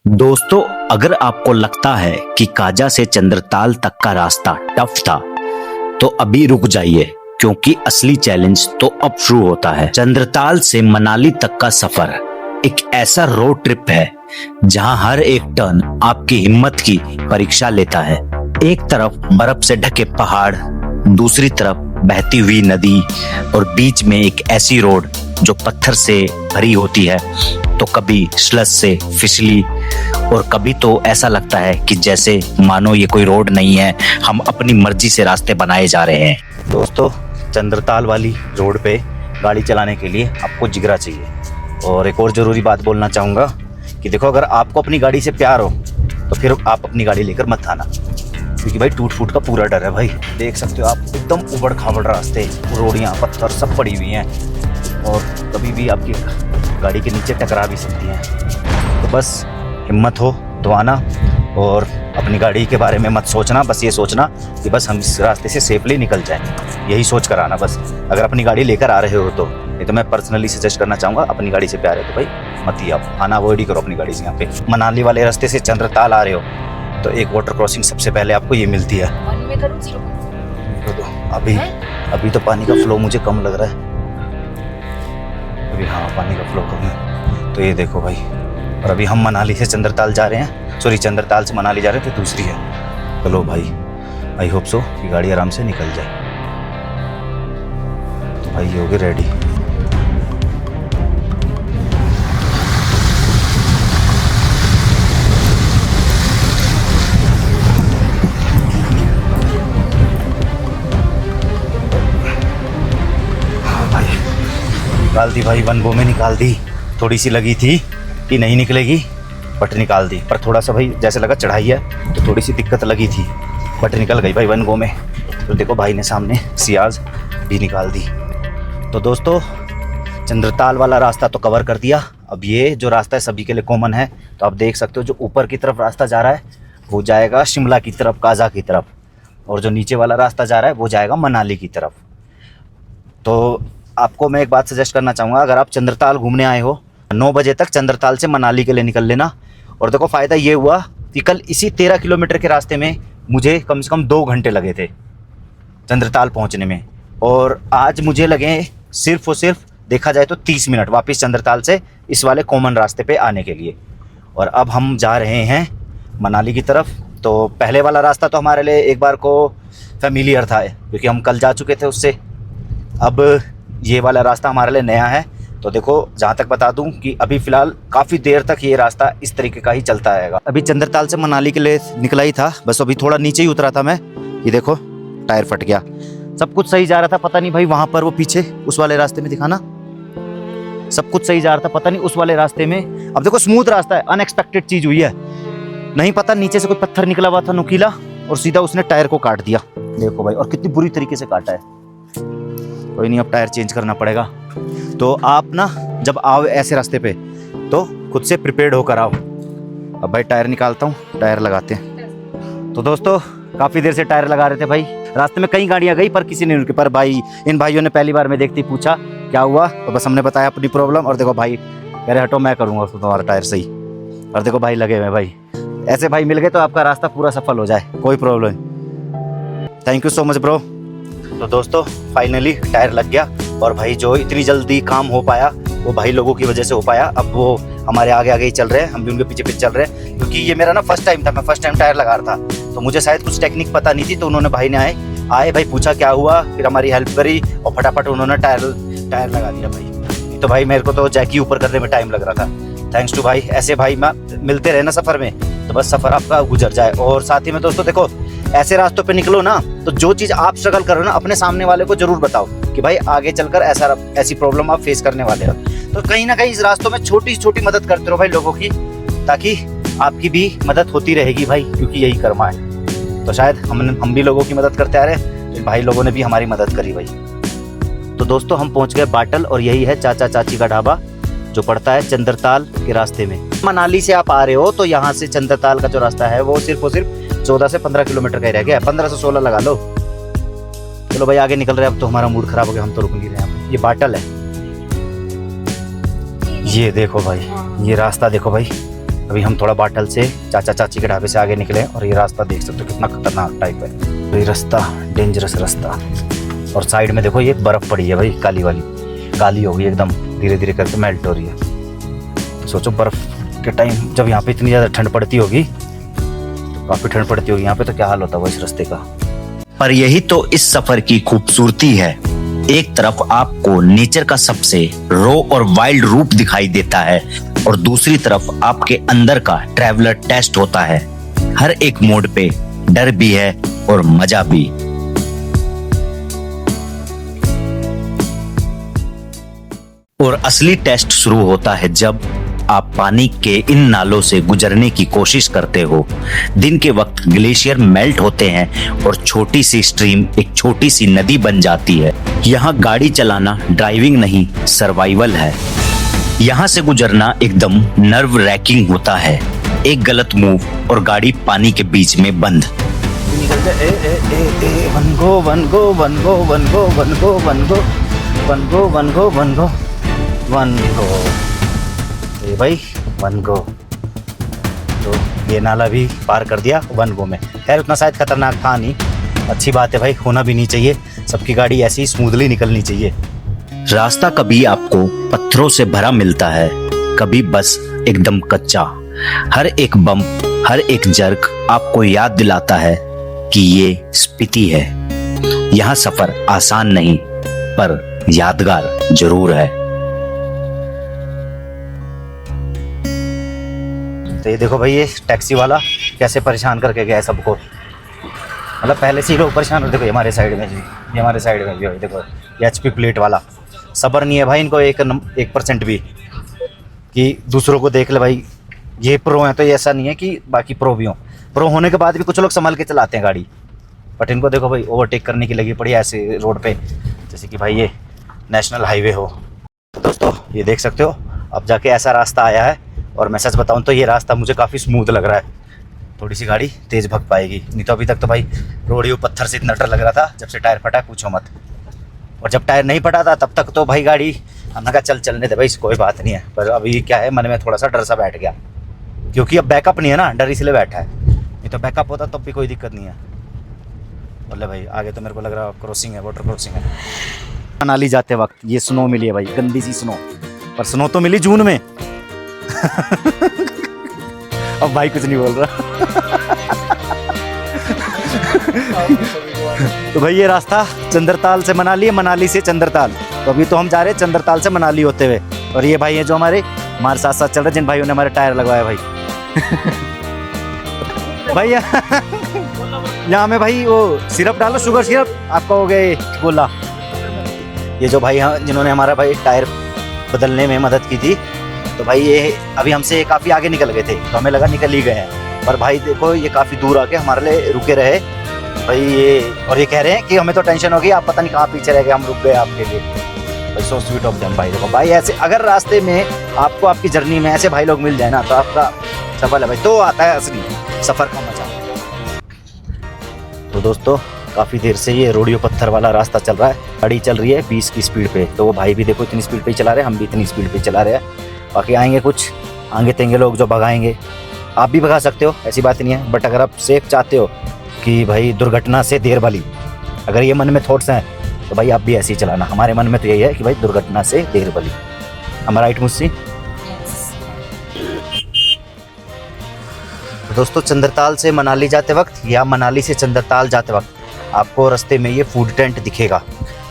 दोस्तों, अगर आपको लगता है कि काजा से चंद्रताल तक का रास्ता टफ था तो अभी रुक जाइए, क्योंकि असली चैलेंज तो अब शुरू होता है। चंद्रताल से मनाली तक का सफर एक ऐसा रोड ट्रिप है जहां हर एक टर्न आपकी हिम्मत की परीक्षा लेता है। एक तरफ बर्फ से ढके पहाड़, दूसरी तरफ बहती हुई नदी और बीच में एक ऐसी रोड जो पत्थर से भरी होती है, तो कभी स्लज से फिसली और कभी तो ऐसा लगता है कि जैसे मानो ये कोई रोड नहीं है, हम अपनी मर्जी से रास्ते बनाए जा रहे हैं। दोस्तों, चंद्रताल वाली रोड पे गाड़ी चलाने के लिए आपको जिगरा चाहिए। और एक और ज़रूरी बात बोलना चाहूँगा कि देखो, अगर आपको अपनी गाड़ी से प्यार हो तो फिर आप अपनी गाड़ी लेकर मत आना, क्योंकि भाई टूट फूट का पूरा डर है। भाई देख सकते हो आप, एकदम उबड़ खाबड़ रास्ते, रोडियाँ पत्थर सब पड़ी हुई हैं और कभी भी आपकी गाड़ी के नीचे टकरा भी सकती हैं। तो बस हिम्मत हो तो आना और अपनी गाड़ी के बारे में मत सोचना, बस ये सोचना कि बस हम इस रास्ते से सेफली निकल जाएं, यही सोच कर आना बस। अगर अपनी गाड़ी लेकर आ रहे हो तो ये तो मैं पर्सनली सजेस्ट करना चाहूँगा, अपनी गाड़ी से प्यार है तो भाई मत ही आप आना, अवॉइड ही करो अपनी गाड़ी से। यहाँ पे मनाली वाले रास्ते से चंद्रताल आ रहे हो तो एक वाटर क्रॉसिंग सबसे पहले आपको ये मिलती है। तो अभी तो पानी का फ्लो मुझे कम लग रहा है अभी। हाँ, पानी का फ्लो कम है। तो ये देखो भाई, और अभी हम मनाली से चंद्रताल जा रहे हैं, सॉरी चंद्रताल से मनाली जा रहे थे, तो दूसरी है। चलो भाई, आई होप सो कि गाड़ी आराम से निकल जाए। तो भाई ये हो गए रेडी। निकाल दी भाई, वन गो में निकाल दी। थोड़ी सी लगी थी कि नहीं निकलेगी, बट निकाल दी। पर थोड़ा सा भाई जैसे लगा चढ़ाई है तो थोड़ी सी दिक्कत लगी थी, बट निकल गई भाई वन गो में। तो देखो भाई ने सामने सियाज भी निकाल दी। तो दोस्तों, चंद्रताल वाला रास्ता तो कवर कर दिया। अब ये जो रास्ता है सभी के लिए कॉमन है। तो आप देख सकते हो, जो ऊपर की तरफ रास्ता जा रहा है वो जाएगा शिमला की तरफ, काजा की तरफ, और जो नीचे वाला रास्ता जा रहा है वो जाएगा मनाली की तरफ। तो आपको मैं एक बात सजेस्ट करना चाहूँगा, अगर आप चंद्रताल घूमने आए हो 9 बजे तक चंद्रताल से मनाली के लिए निकल लेना। और देखो, फ़ायदा ये हुआ कि कल इसी 13 किलोमीटर के रास्ते में मुझे कम से कम 2 घंटे लगे थे चंद्रताल पहुँचने में, और आज मुझे लगे सिर्फ और सिर्फ देखा जाए तो 30 मिनट वापस चंद्रताल से इस वाले कॉमन रास्ते पे आने के लिए। और अब हम जा रहे हैं मनाली की तरफ। तो पहले वाला रास्ता तो हमारे लिए एक बार को फेमिलियर था, क्योंकि हम कल जा चुके थे उससे। अब ये वाला रास्ता हमारे लिए नया है। तो देखो, जहाँ तक बता दूं कि अभी फ़िलहाल काफ़ी देर तक ये रास्ता इस तरीके का ही चलता रहेगा। अभी चंद्रताल से मनाली के लिए निकला ही था, बस अभी थोड़ा नीचे ही उतरा था मैं। ये देखो, टायर फट गया। सब कुछ सही जा रहा था, पता नहीं भाई वहाँ पर वो पीछे उस वाले रास्ते में दिखाना, सब कुछ सही जा रहा था, पता नहीं उस वाले रास्ते में। अब देखो, स्मूथ रास्ता है, अनएक्सपेक्टेड चीज़ हुई है, नहीं पता नीचे से कोई पत्थर निकला हुआ था नुकीला, और सीधा उसने टायर को काट दिया। देखो भाई, और कितनी बुरी तरीके से काटा है। कोई नहीं, अब टायर चेंज करना पड़ेगा। तो आप ना जब आओ ऐसे रास्ते पे तो खुद से प्रिपेयर्ड होकर आओ। अब भाई टायर निकालता हूँ, टायर लगाते हैं। तो दोस्तों, काफ़ी देर से टायर लगा रहे थे भाई। रास्ते में कई गाड़ियाँ गई पर किसी ने रुकी। पर भाई, इन भाइयों ने पहली बार में देखते ही पूछा क्या हुआ, तो बस हमने बताया अपनी प्रॉब्लम। और देखो भाई कह रहे हटो, मैं करूँगा तुम्हारा टायर सही। और देखो भाई लगे हुए भाई, ऐसे भाई मिल गए तो आपका रास्ता पूरा सफल हो जाए, कोई प्रॉब्लम नहीं। Thank you so much bro. तो दोस्तों, फाइनली टायर लग गया। और भाई जो इतनी जल्दी काम हो पाया वो भाई लोगों की वजह से हो पाया। अब वो हमारे आगे आगे ही चल रहे हैं, हम भी उनके पीछे पीछे चल रहे हैं, क्योंकि ये मेरा ना फर्स्ट टाइम था, मैं फर्स्ट टाइम टायर लगा रहा था। तो मुझे शायद कुछ टेक्निक पता नहीं थी, तो उन्होंने भाई ने आए भाई पूछा क्या हुआ, फिर हमारी हेल्प करी और फटाफट उन्होंने टायर लगा दिया भाई। तो भाई मेरे को तो जैकी ऊपर करने में टाइम लग रहा था। थैंक्स टू भाई, ऐसे भाई मिलते रहे ना सफ़र में, तो बस सफ़र आपका गुजर जाए। और साथ ही में दोस्तों देखो, ऐसे रास्तों पे निकलो ना, तो जो चीज़ आप स्ट्रगल कर रहे हो ना, अपने सामने वाले को जरूर बताओ कि भाई आगे चलकर ऐसी प्रॉब्लम आप फेस करने वाले हो। तो कहीं ना कहीं इस रास्तों में छोटी छोटी मदद करते रहो भाई लोगों की, ताकि आपकी भी मदद होती रहेगी भाई, क्योंकि यही कर्मा है। तो शायद हम भी लोगों की मदद करते आ रहे हैं, तो भाई लोगों ने भी हमारी मदद करी भाई। तो दोस्तों, हम पहुँच गए बाटल, और यही है चाचा चाची का ढाबा, जो पड़ता है चंद्रताल के रास्ते में। मनाली से आप आ रहे हो तो यहाँ से चंद्रताल का जो रास्ता है वो सिर्फ और सिर्फ 14 से 15 किलोमीटर का ही रह गया है, 15 से 16 लगा लो। चलो भाई आगे निकल रहे हैं। अब तो हमारा मूड खराब हो गया, हम तो रुक नहीं रहे हैं। ये बाटल है, ये देखो भाई, ये रास्ता देखो भाई, अभी हम थोड़ा बाटल से चाचा चाची के ढाबे से आगे निकले और ये रास्ता देख सकते हो कितना खतरनाक टाइप है। तो ये रास्ता डेंजरस रास्ता, और साइड में देखो ये बर्फ़ पड़ी है भाई, काली वाली, काली हो गई एकदम, धीरे धीरे करके मेल्ट हो रही है। तो सोचो बर्फ़ के टाइम जब यहाँ पे इतनी ज़्यादा ठंड पड़ती होगी, तो काफ़ी ठंड पड़ती होगी यहाँ पे, तो क्या हाल होता होगा इस रास्ते का। पर यही तो इस सफर की खूबसूरती है। एक तरफ आपको नेचर का सबसे रॉ और वाइल्ड रूप दिखाई देता है और दूसरी तरफ आपके अंदर का ट्रैवलर टेस्ट होता है। हर एक मोड़ पे डर भी है और मजा भी। और असली टेस्ट शुरू होता है जब आप पानी के इन नालों से गुजरने की कोशिश करते हो। दिन के वक्त ग्लेशियर मेल्ट होते हैं और छोटी सी स्ट्रीम एक छोटी सी नदी बन जाती है। यहाँ गाड़ी चलाना ड्राइविंग नहीं, सर्वाइवल है। यहाँ से गुजरना एकदम नर्व रैकिंग होता है। एक गलत मूव और गाड़ी पानी के बीच में बंद। निकल जाए one go one go one go one go one go one go one go one go one go one go, ये भाई वन गो। तो ये नाला भी पार कर दिया वन गो में। खैर उतना शायद खतरनाक था नहीं, अच्छी बात है भाई, होना भी नहीं चाहिए, सबकी गाड़ी ऐसी ही स्मूथली निकलनी चाहिए। रास्ता कभी आपको पत्थरों से भरा मिलता है, कभी बस एकदम कच्चा। हर एक बम्प, हर एक जर्क आपको याद दिलाता है कि ये स्पीति है। यहाँ सफर आसान नहीं पर यादगार जरूर है। तो ये देखो भाई ये टैक्सी वाला कैसे परेशान करके गया है सबको, मतलब पहले से ही लोग परेशान हो। देखो ये हमारे साइड में जी, ये हमारे साइड में भी है, देखो ये HP प्लेट वाला, सब्र नहीं है भाई इनको 1% भी कि दूसरों को देख ले भाई ये प्रो हैं। तो ये ऐसा नहीं है कि बाकी प्रो भी हों, प्रो होने के बाद भी कुछ लोग संभल के चलाते हैं गाड़ी, बट इनको देखो भाई ओवरटेक करने की लगी पड़ी है ऐसे रोड पे जैसे कि भाई ये नेशनल हाईवे हो। तो दोस्तों ये देख सकते हो अब जाके ऐसा रास्ता आया है, और मैं सच बताऊं तो ये रास्ता मुझे काफ़ी स्मूथ लग रहा है। थोड़ी सी गाड़ी तेज़ भग पाएगी, नहीं तो अभी तक तो भाई रोड़ियों पत्थर से इतना डर लग रहा था। जब से टायर फटा पूछो मत, और जब टायर नहीं फटा था तब तक तो भाई गाड़ी हमने कहा चल चलने दे भाई, कोई बात नहीं है। पर अभी क्या है मन में थोड़ा सा डर सा बैठ गया, क्योंकि अब बैकअप नहीं है ना, डर इसलिए बैठा है, नहीं तो बैकअप होता तब भी कोई दिक्कत नहीं है। बोले भाई आगे तो मेरे को लग रहा है क्रॉसिंग है, वाटर क्रॉसिंग है। मनाली जाते वक्त ये स्नो मिली है भाई, गंदी सी स्नो, पर स्नो तो मिली जून में। अब भाई कुछ नहीं बोल रहा। तो भाई ये रास्ता चंद्रताल से मनाली है, मनाली से चंद्रताल। तो अभी तो हम जा रहे हैं चंद्रताल से मनाली होते हुए, और ये भाई है जो हमारे साथ साथ चल रहे हैं, जिन भाइयों ने हमारे टायर लगवाया भाई। भाई यहाँ में भाई वो सिरप डालो, शुगर सिरप आपका हो गया गोला। ये जो भाई जिन्होंने हमारा भाई टायर बदलने में मदद की थी, तो भाई ये अभी हमसे काफ़ी आगे निकल गए थे, तो हमें लगा निकल ही गए हैं, पर भाई देखो ये काफ़ी दूर आके हमारे लिए रुके रहे भाई ये, और ये कह रहे हैं कि हमें तो टेंशन हो गई, आप पता नहीं कहाँ पीछे रह गए, हम रुक गए आपके लिए। भाई सो स्वीट ऑफ देम भाई। देखो भाई ऐसे अगर रास्ते में आपको आपकी जर्नी में ऐसे भाई लोग मिल जाए ना, तो आपका सफल है भाई, तो आता है असली सफ़र का मजा। तो दोस्तों काफ़ी देर से ये रोडियो पत्थर वाला रास्ता चल रहा है, गाड़ी चल रही है 20 की स्पीड पे, तो वो भाई भी देखो इतनी स्पीड पे ही चला रहे हैं, हम भी इतनी स्पीड पे चला रहे हैं। बाकी आएंगे कुछ आगे तेंगे लोग जो भगाएंगे, आप भी भगा सकते हो, ऐसी बात नहीं है, बट अगर आप सेफ चाहते हो कि भाई दुर्घटना से देर भली, अगर ये मन में थॉट्स हैं तो भाई आप भी ऐसे ही चलाना। हमारे मन में तो यही है कि भाई दुर्घटना से देर भली। am I right मुझसे? तो दोस्तों चंद्रताल से मनाली जाते वक्त या मनाली से चंद्रताल जाते वक्त आपको रास्ते में ये फूड टेंट दिखेगा,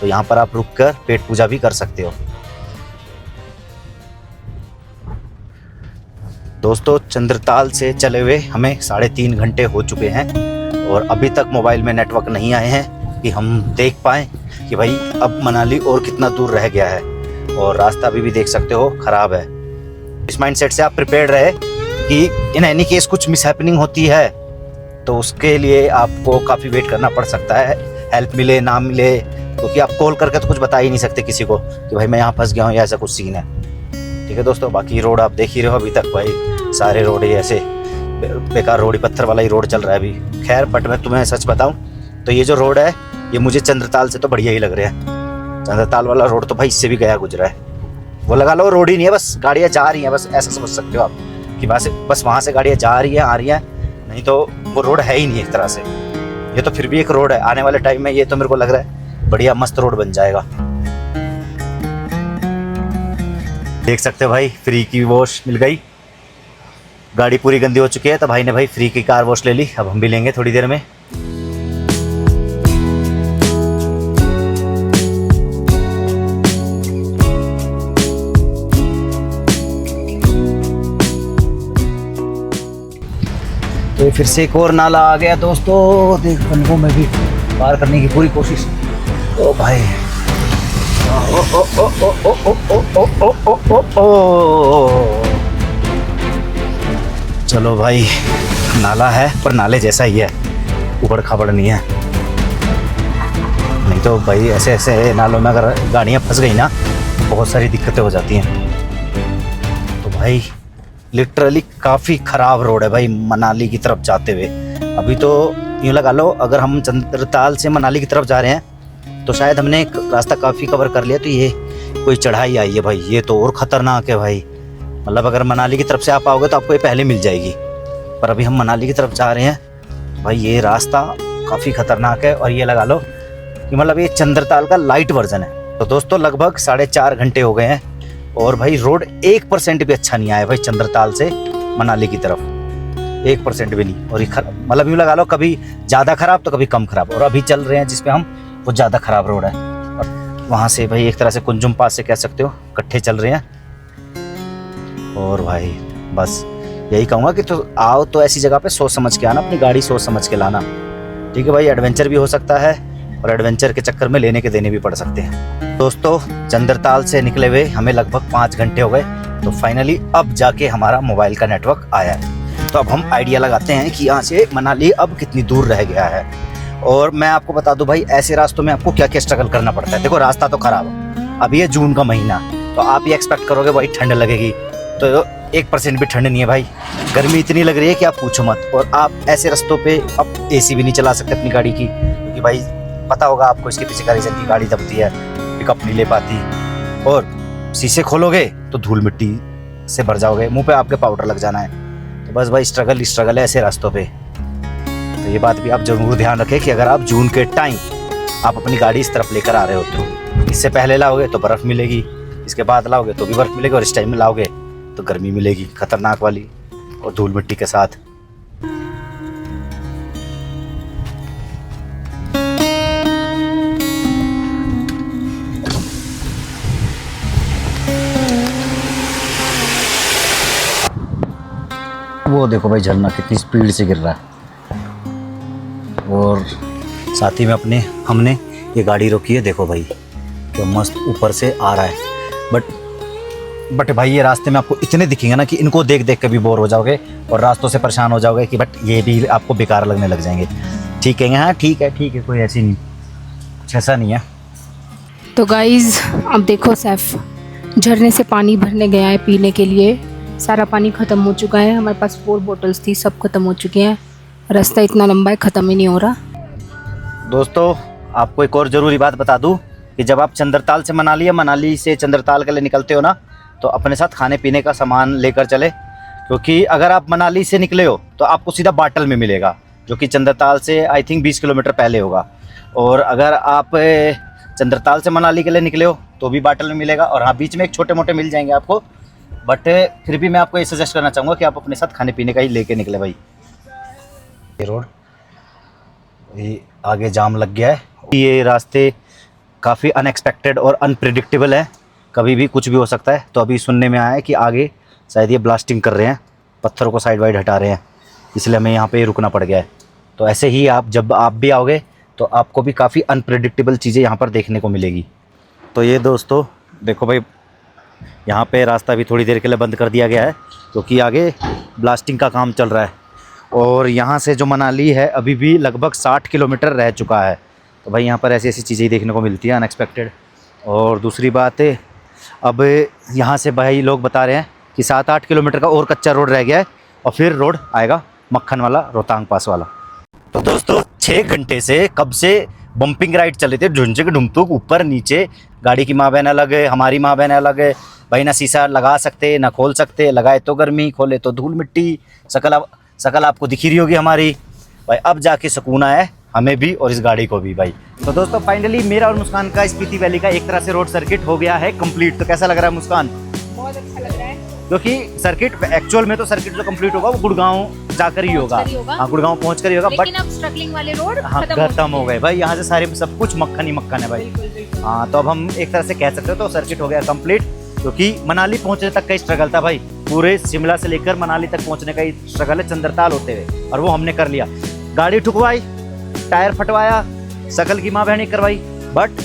तो यहाँ पर आप रुक कर पेट पूजा भी कर सकते हो। दोस्तों चंद्रताल से चले हुए हमें 3.5 घंटे हो चुके हैं, और अभी तक मोबाइल में नेटवर्क नहीं आए हैं कि हम देख पाएँ कि भाई अब मनाली और कितना दूर रह गया है, और रास्ता अभी भी देख सकते हो ख़राब है। इस माइंडसेट से आप प्रिपेयर्ड रहे कि इन एनी केस कुछ मिसहैपनिंग होती है तो उसके लिए आपको काफ़ी वेट करना पड़ सकता है, हेल्प मिले ना मिले, क्योंकि आप कॉल करके तो कुछ बता ही नहीं सकते किसी को कि भाई मैं यहाँ फंस गया हूँ या ऐसा कुछ सीन है। ठीक है दोस्तों, बाकी रोड आप देख ही रहे हो, अभी तक भाई सारे रोड ही ऐसे बेकार रोड ही पत्थर वाला ही रोड चल रहा है अभी। खैर बट मैं तुम्हें सच बताऊँ तो ये जो रोड है ये मुझे चंद्रताल से तो बढ़िया ही लग रहा है। चंद्रताल वाला रोड तो भाई इससे भी गया गुजरा है, वो लगा लो रोड ही नहीं है, बस गाड़ियाँ जा रही हैं, बस ऐसा समझ सकते हो आप कि बस वहाँ से गाड़ियाँ जा रही है आ रही है, नहीं तो वो रोड है ही नहीं एक तरह से। ये तो फिर भी एक रोड है, आने वाले टाइम में ये तो मेरे को लग रहा है बढ़िया मस्त रोड बन जाएगा। देख सकते हो भाई, फ्री की वॉश मिल गई। गाड़ी पूरी गंदी हो चुकी है तो भाई ने भाई फ्री की कार वॉश ले ली। अब हम भी लेंगे थोड़ी देर में। तो फिर से एक और नाला आ गया दोस्तों। देख बनबो में भी पार करने की पूरी कोशिश। ओ भाई ओ ओ ओ ओ ओ ओ ओ ओ ओ ओ ओ। चलो भाई, नाला है पर नाले जैसा ही है, ऊबड़ खाबड़ नहीं है। नहीं तो भाई ऐसे ऐसे नालों में अगर गाड़ियाँ फंस गई ना, बहुत सारी दिक्कतें हो जाती हैं। तो भाई लिटरली काफ़ी ख़राब रोड है भाई मनाली की तरफ जाते हुए। अभी तो यूँ लगा लो, अगर हम चंद्रताल से मनाली की तरफ जा रहे हैं तो शायद हमने एक रास्ता काफ़ी कवर कर लिया। तो ये कोई चढ़ाई आई है भाई, ये तो और ख़तरनाक है भाई। मतलब अगर मनाली की तरफ से आप आओगे तो आपको ये पहले मिल जाएगी, पर अभी हम मनाली की तरफ जा रहे हैं भाई। ये रास्ता काफ़ी ख़तरनाक है और ये लगा लो कि मतलब ये चंद्रताल का लाइट वर्जन है। तो दोस्तों लगभग 4.5 घंटे हो गए हैं और भाई रोड 1% भी अच्छा नहीं आया भाई चंद्रताल से मनाली की तरफ, 1% भी नहीं। और ये मतलब यूँ लगा लो कभी ज़्यादा ख़राब तो कभी कम ख़राब। और अभी चल रहे हैं जिसपे हम, वो ज़्यादा ख़राब रोड है। और वहाँ से भाई एक तरह से कुंजुम पास से कह सकते हो इकट्ठे चल रहे हैं। और भाई बस यही कहूँगा कि तो आओ तो ऐसी जगह पे सोच समझ के आना, अपनी गाड़ी सोच समझ के लाना, ठीक है भाई। एडवेंचर भी हो सकता है और एडवेंचर के चक्कर में लेने के देने भी पड़ सकते हैं। दोस्तों चंद्रताल से निकले हुए हमें लगभग 5 घंटे हो गए। तो फाइनली अब जाके हमारा मोबाइल का नेटवर्क आया है। तो अब हम आइडिया लगाते हैं कि यहाँ से मनाली अब कितनी दूर रह गया है। और मैं आपको बता दूं भाई, ऐसे रास्तों में आपको क्या क्या स्ट्रगल करना पड़ता है। देखो रास्ता तो खराब है, अभी ये जून का महीना, तो आप ये एक्सपेक्ट करोगे भाई ठंड लगेगी, तो 1% भी ठंड नहीं है भाई। गर्मी इतनी लग रही है कि आप पूछो मत। और आप ऐसे रास्तों पे अब एसी भी नहीं चला सकते अपनी गाड़ी की, क्योंकि भाई पता होगा आपको इसके पीछे का रीजन की गाड़ी दबती है, पिकअप नहीं ले पाती। और शीशे खोलोगे तो धूल मिट्टी से भर जाओगे, मुंह पे आपके पाउडर लग जाना है। तो बस भाई स्ट्रगल है ऐसे रास्तों पे। तो ये बात भी आप जरूर ध्यान रखें कि अगर आप जून के टाइम आप अपनी गाड़ी इस तरफ लेकर आ रहे हो तो इससे पहले लाओगे तो बर्फ़ मिलेगी, इसके बाद लाओगे तो भी बर्फ़ मिलेगी, और इस टाइम में लाओगे तो गर्मी मिलेगी खतरनाक वाली और धूल मिट्टी के साथ। वो देखो भाई झरना कितनी स्पीड से गिर रहा है। और साथ ही में हमने ये गाड़ी रोकी है, देखो भाई क्या मस्त ऊपर से आ रहा है। बट भाई ये रास्ते में आपको इतने दिखेंगे ना कि इनको देख देख के भी बोर हो जाओगे और रास्तों से परेशान हो जाओगे कि बट ये भी आपको बेकार लगने लग जाएंगे। ठीक है, हाँ ठीक है, कोई ऐसी नहीं, कुछ ऐसा नहीं है। तो गाइज़ अब देखो सैफ झरने से पानी भरने गया है पीने के लिए। सारा पानी ख़त्म हो चुका है, हमारे पास 4 बोतल्स थी, सब ख़त्म हो चुके हैं। रास्ता इतना लंबा है, ख़त्म ही नहीं हो रहा। दोस्तों आपको एक और ज़रूरी बात बता दूं कि जब आप चंद्रताल से मनाली या मनाली से चंद्रताल के लिए निकलते हो ना, तो अपने साथ खाने पीने का सामान लेकर चले, क्योंकि अगर आप मनाली से निकले हो तो आपको सीधा बाटल में मिलेगा, जो कि चंद्रताल से आई थिंक 20 किलोमीटर पहले होगा। और अगर आप चंद्रताल से मनाली के लिए निकले हो तो भी बाटल में मिलेगा। और हाँ, बीच में एक छोटे मोटे मिल जाएंगे आपको, बट फिर भी मैं आपको ये सजेस्ट करना चाहूँगा कि आप अपने साथ खाने पीने का ही लेके निकले भाई। ये रोड, ये आगे जाम लग गया है। ये रास्ते काफ़ी अनएक्सपेक्टेड और अनप्रिडिक्टेबल है, कभी भी कुछ भी हो सकता है। तो अभी सुनने में आया है कि आगे शायद ये ब्लास्टिंग कर रहे हैं, पत्थरों को साइड वाइड हटा रहे हैं, इसलिए हमें यहाँ पे रुकना पड़ गया है। तो ऐसे ही जब आप भी आओगे तो आपको भी काफ़ी अनप्रिडिक्टेबल चीज़ें यहाँ पर देखने को मिलेगी। तो ये दोस्तों देखो भाई, यहाँ पे रास्ता भी थोड़ी देर के लिए बंद कर दिया गया है क्योंकि आगे ब्लास्टिंग का काम चल रहा है। और यहाँ से जो मनाली है अभी भी लगभग 60 किलोमीटर रह चुका है। तो भाई यहाँ पर ऐसी ऐसी चीज़ें देखने को मिलती हैं अनएक्सपेक्टेड। और दूसरी बात है, अब यहाँ से भाई लोग बता रहे हैं कि 7-8 किलोमीटर का और कच्चा रोड रह गया है और फिर रोड आएगा मक्खन वाला, रोहतांग पास वाला। तो दोस्तों 6 घंटे से कब से बम्पिंग राइड चल रही थी, झुंझुक ढुमतुक, ऊपर नीचे, गाड़ी की माँ बहन अलग है, हमारी माँ बहन अलग है भाई, ना शीशा लगा सकते ना खोल सकते, लगाए तो गर्मी, खोले तो धूल मिट्टी, शकल आपको दिख रही होगी हमारी भाई। अब जाके सुकून आया है हमें भी और इस गाड़ी को भी भाई। तो दोस्तों फाइनली मेरा और मुस्कान का स्पीति वैली का एक तरह से रोड सर्किट हो गया है कंप्लीट। तो कैसा लग रहा है मुस्कान? बहुत अच्छा लग रहा है। क्योंकि सर्किट एक्चुअल में तो सर्किट जो कंप्लीट होगा वो गुड़गांव जाकर ही होगा। हाँ, गुड़गांव पहुंच कर ही होगा, लेकिन अब स्ट्रगलिंग वाले रोड हाँ खत्म हो गए भाई। यहाँ से सारे सब कुछ मक्खन ही मक्खन है भाई। हाँ, तो अब हम एक तरह से कह सकते हो तो सर्किट हो गया कंप्लीट। क्योंकि मनाली पहुंचने तक का स्ट्रगल था भाई, पूरे शिमला से लेकर मनाली तक पहुंचने का स्ट्रगल है चंद्रताल होते हुए, और वो हमने कर लिया। गाड़ी ठुकवाई, टायर फटवाया, शकल की माँ बहनी करवाई, बट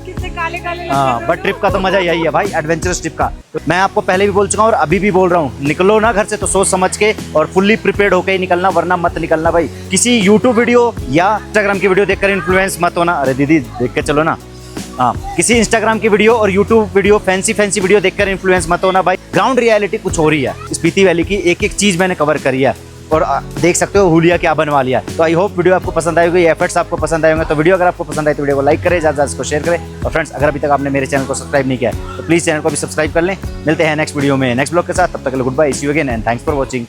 कितने काले काले हाँ, बट ट्रिप का तो मजा यही है भाई, एडवेंचरस ट्रिप का। तो मैं आपको पहले भी बोल चुका हूँ और अभी भी बोल रहा हूँ, निकलो ना घर से तो सोच समझ के और फुल्ली प्रिपेयर्ड होकर ही निकलना, वरना मत निकलना भाई। किसी यूट्यूब वीडियो या इंस्टाग्राम की वीडियो देखकर इन्फ्लुएंस मत होना। अरे दीदी देख के चलो ना। हाँ, किसी इंस्टाग्राम की वीडियो और यूट्यूब वीडियो फैंसी वीडियो देखकर इन्फ्लुएंस मत होना भाई। ग्राउंड रियलिटी कुछ हो रही है। स्पीति वैली की एक एक चीज मैंने कवर करी है और देख सकते हो हुलिया क्या बनवा लिया। तो आई होप वीडियो आपको पसंद आएगी, एफर्ट्स आपको पसंद आए होंगे। तो वीडियो अगर आपको पसंद आए तो वीडियो को लाइक करें, ज़्यादा इसको शेयर करें। और फ्रेंड्स, अगर अभी तक आपने मेरे चैनल को सब्सक्राइब नहीं किया है तो प्लीज़ चैनल को भी सब्सक्राइब कर लें। मिलते हैं नेक्स्ट वीडियो में नेक्स्ट ब्लॉग के साथ, तब तक के लिए goodbye, see you again and thanks for watching.